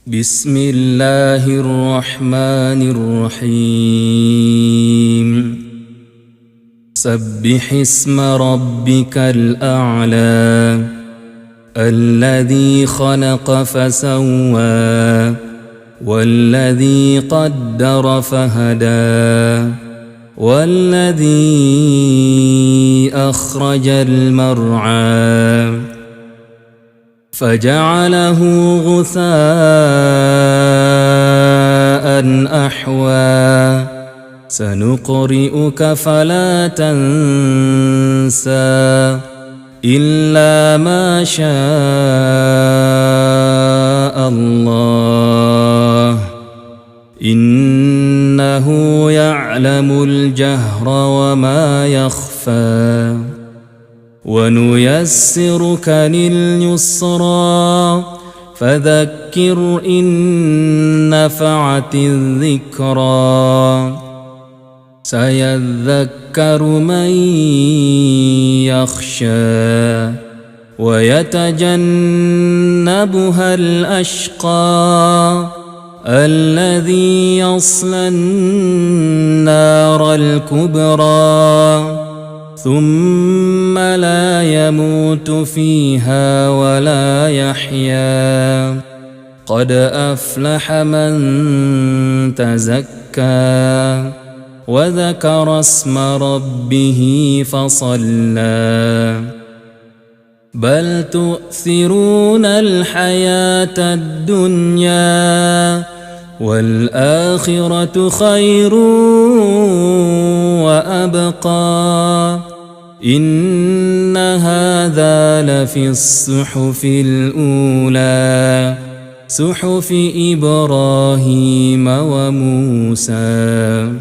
بسم الله الرحمن الرحيم سبح اسم ربك الأعلى الذي خلق فسوى والذي قدر فهدى والذي أخرج المرعى فجعله غثاء أحوى سنقرئك فلا تنسى إلا ما شاء الله إنه يعلم الجهر وما يخفى ونيسرك لليسرى فذكر إن نفعت الذكرى سيذكر من يخشى ويتجنبها الأشقى الذي يصلى النار الكبرى ثم لا يموت فيها ولا يحيا قد أفلح من تزكى وذكر اسم ربه فصلى بل تؤثرون الحياة الدنيا والآخرة خير وأبقى إن هذا لفي الصحف الأولى صحف إبراهيم وموسى.